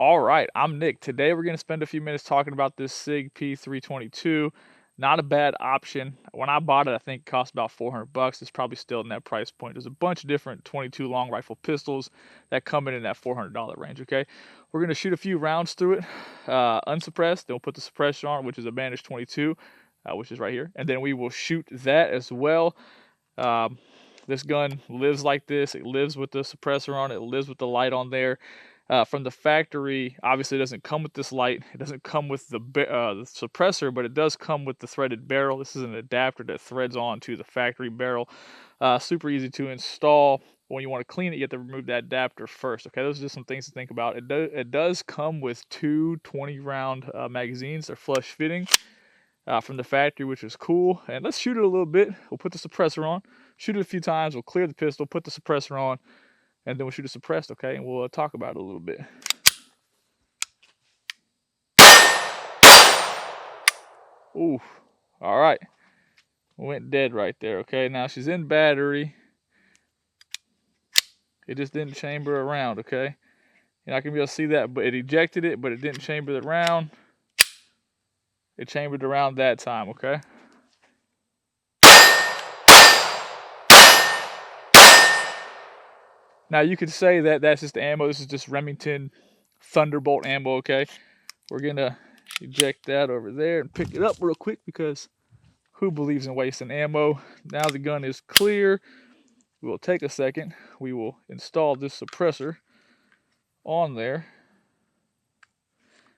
All right, I'm Nick. Today we're going to spend a few minutes talking about this Sig P322. Not a bad option. When I bought it, I think it cost about $400. It's probably still in that price point. There's a bunch of different 22 long rifle pistols that come in that $400 range, okay? We're going to shoot a few rounds through it, unsuppressed. Then we'll put the suppressor on, which is a Bandage 22, which is right here. And then we will shoot that as well. This gun lives like this. It lives with the suppressor on it. It lives with the light on there. From the factory, obviously it doesn't come with this light. It doesn't come with the suppressor, but it does come with the threaded barrel. This is an adapter that threads onto the factory barrel. Super easy to install. When you want to clean it, you have to remove that adapter first. Okay, those are just some things to think about. It does come with two 20-round magazines. They're flush fitting from the factory, which is cool. And let's shoot it a little bit. We'll put the suppressor on, shoot it a few times. We'll clear the pistol, put the suppressor on, and then we'll shoot it suppressed, okay? And we'll talk about it a little bit. Ooh, all right. Went dead right there, okay? Now she's in battery. It just didn't chamber around, okay? You're not gonna be able to see that, but it ejected it, but it didn't chamber the round. It chambered around that time, okay? Now you could say that that's just ammo. This is just Remington Thunderbolt ammo, okay? We're gonna eject that over there and pick it up real quick because who believes in wasting ammo? Now the gun is clear. We will take a second. We will install this suppressor on there.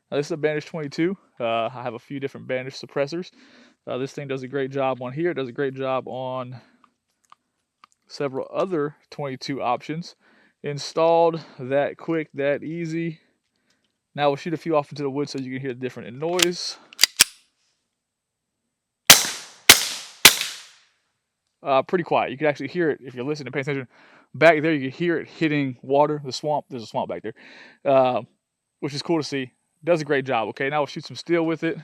Now this is a Bandage 22. I have a few different Bandage suppressors. This thing does a great job on here. It does a great job on several other 22 options. Installed that quick, that easy. Now we'll shoot a few off into the wood so you can hear the different noise. Pretty quiet. You can actually hear it if you're listening and paying attention. Back there, you can hear it hitting water, the swamp. There's a swamp back there, which is cool to see. Does a great job. Okay, now we'll shoot some steel with it.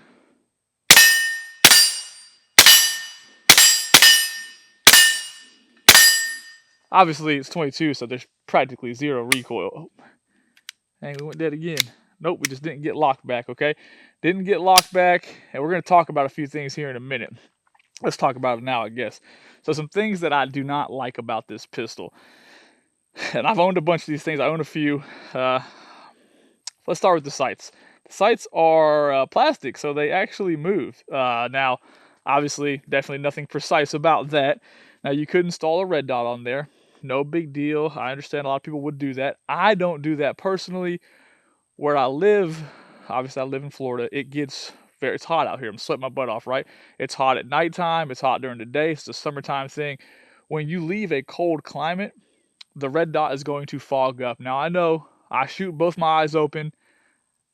Obviously, it's 22, so there's practically zero recoil. Oh, dang, we went dead again. Nope, we just didn't get locked back, okay? Didn't get locked back, and we're going to talk about a few things here in a minute. Let's talk about it now, I guess. So some things that I do not like about this pistol. And I've owned a bunch of these things. I own a few. Let's start with the sights. The sights are plastic, so they actually move. Now, obviously, definitely nothing precise about that. Now, you could install a red dot on there. No big deal. I understand a lot of people would do that. I don't do that personally. Where I live, obviously I live in Florida, it's hot out here. I'm sweating my butt off, right? It's hot at nighttime. It's hot during the day. It's a summertime thing. When you leave a cold climate, the red dot is going to fog up. Now, I know I shoot both my eyes open.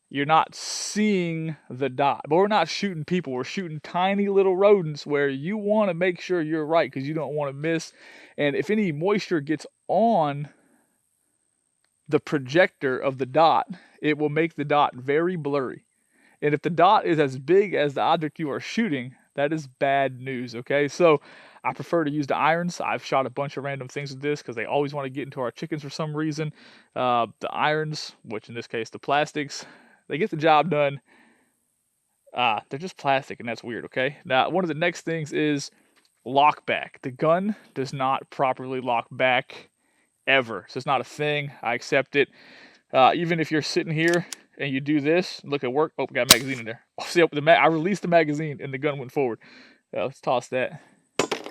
You're not seeing the dot, but we're not shooting people. We're shooting tiny little rodents where you want to make sure you're right because you don't want to miss. And if any moisture gets on the projector of the dot, it will make the dot very blurry. And if the dot is as big as the object you are shooting, that is bad news, okay? So I prefer to use the irons. I've shot a bunch of random things with this because they always want to get into our chickens for some reason. The irons, which in this case the plastics, they get the job done. They're just plastic, and that's weird, okay? Now, one of the next things is lock back. The gun does not properly lock back ever. It's just not a thing. I accept it. Even if you're sitting here and you do this, look at work. Oh, we got a magazine in there. Oh, see, I released the magazine and the gun went forward. Let's toss that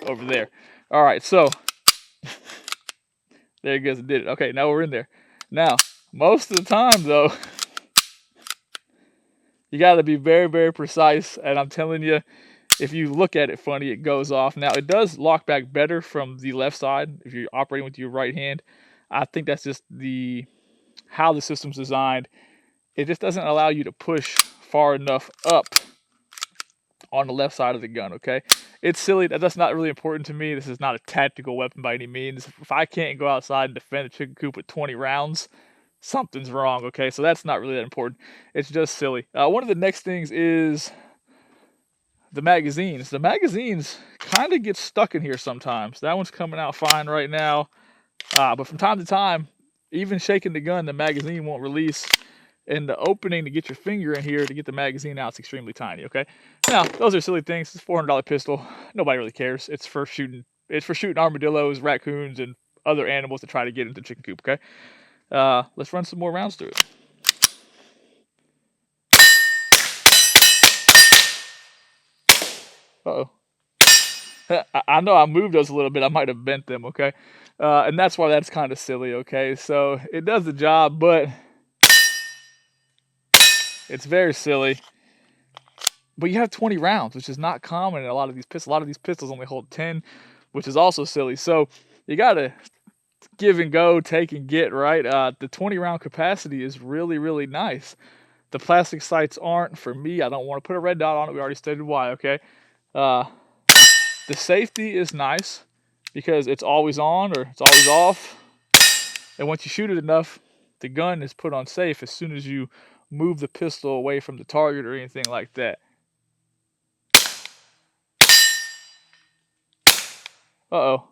over there. All right, so there it goes. It did it. Okay, now we're in there. Now, most of the time, though, you got to be very, very precise. And I'm telling you, if you look at it funny, it goes off. Now, it does lock back better from the left side if you're operating with your right hand. I think that's just how the system's designed. It just doesn't allow you to push far enough up on the left side of the gun, okay? It's silly. That's not really important to me. This is not a tactical weapon by any means. If I can't go outside and defend a chicken coop with 20 rounds, something's wrong, okay? So that's not really that important. It's just silly. One of the next things is the magazines. The magazines kind of get stuck in here sometimes. That one's coming out fine right now. But from time to time, even shaking the gun, the magazine won't release. and the opening to get your finger in here to get the magazine out is extremely tiny, okay? Now, those are silly things. It's a $400 pistol. Nobody really cares. It's for shooting armadillos, raccoons, and other animals to try to get into the chicken coop, okay? Let's run some more rounds through it. Uh-oh. I know I moved those a little bit. I might have bent them, okay? And that's why that's kind of silly, okay? So it does the job, but it's very silly. But you have 20 rounds, which is not common in a lot of these pistols. A lot of these pistols only hold 10, which is also silly. So you got to give and go, take and get, right? The 20-round capacity is really, really nice. The plastic sights aren't. For me, I don't want to put a red dot on it. We already stated why, okay? The safety is nice because it's always on or it's always off. And once you shoot it enough, the gun is put on safe as soon as you move the pistol away from the target or anything like that. Uh-oh.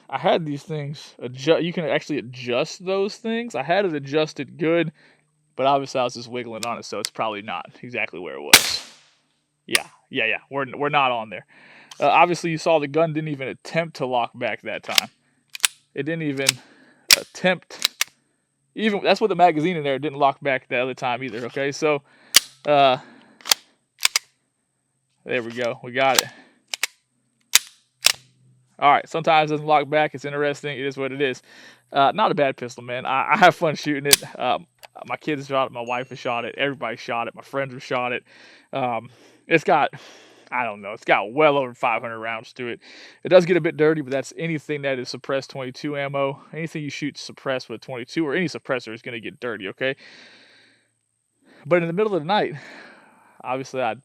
I had these things adjust. You can actually adjust those things. I had it adjusted good, but obviously I was just wiggling on it, so it's probably not exactly where it was. Yeah. We're not on there. Obviously, you saw the gun didn't even attempt to lock back that time. It didn't even attempt. Even that's what the magazine in there didn't lock back the other time either. Okay, so there we go. We got it. All right. Sometimes it doesn't lock back. It's interesting. It is what it is. Not a bad pistol, man. I have fun shooting it. My kids shot it. My wife has shot it. Everybody shot it. My friends have shot it. It's got, I don't know, it's got well over 500 rounds to it. It does get a bit dirty, but that's anything that is suppressed 22 ammo. Anything you shoot suppressed with 22 or any suppressor is going to get dirty, okay? But in the middle of the night, obviously I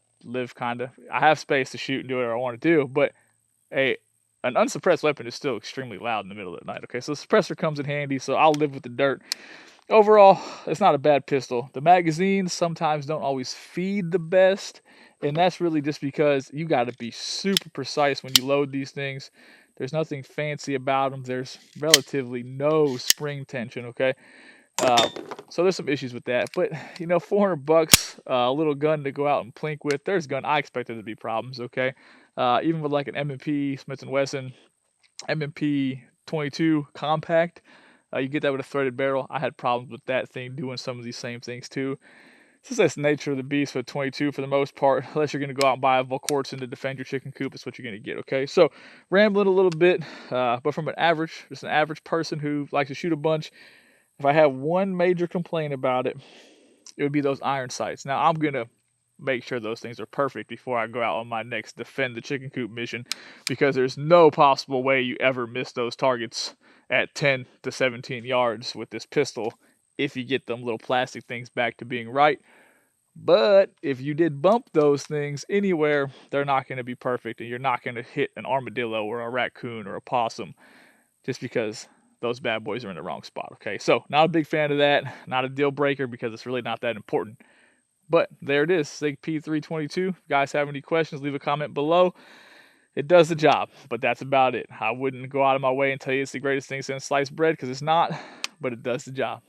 have space to shoot and do whatever I want to do, but an unsuppressed weapon is still extremely loud in the middle of the night, okay? So the suppressor comes in handy, so I'll live with the dirt. Overall, it's not a bad pistol. The magazines sometimes don't always feed the best, and that's really just because you got to be super precise when you load these things. There's nothing fancy about them. There's relatively no spring tension, okay? So there's some issues with that. But, you know, $400, a little gun to go out and plink with. There's a gun. I expect there to be problems, okay? Even with like an M&P, Smith & Wesson, M&P 22 compact, you get that with a threaded barrel. I had problems with that thing doing some of these same things too. It's just the nature of the beast with 22 for the most part. Unless you're going to go out and buy a Volquartsen to defend your chicken coop, that's what you're going to get, okay? So, rambling a little bit, but from an average person who likes to shoot a bunch, if I have one major complaint about it, it would be those iron sights. Now, I'm going to make sure those things are perfect before I go out on my next defend the chicken coop mission, because there's no possible way you ever miss those targets at 10 to 17 yards with this pistol if you get them little plastic things back to being right. But if you did bump those things anywhere, they're not going to be perfect, and you're not going to hit an armadillo or a raccoon or a possum just because those bad boys are in the wrong spot, okay? So, not a big fan of that. Not a deal breaker because it's really not that important. But there it is, Sig P322. If you guys have any questions, leave a comment below. It does the job, but that's about it. I wouldn't go out of my way and tell you it's the greatest thing since sliced bread, because it's not, but it does the job.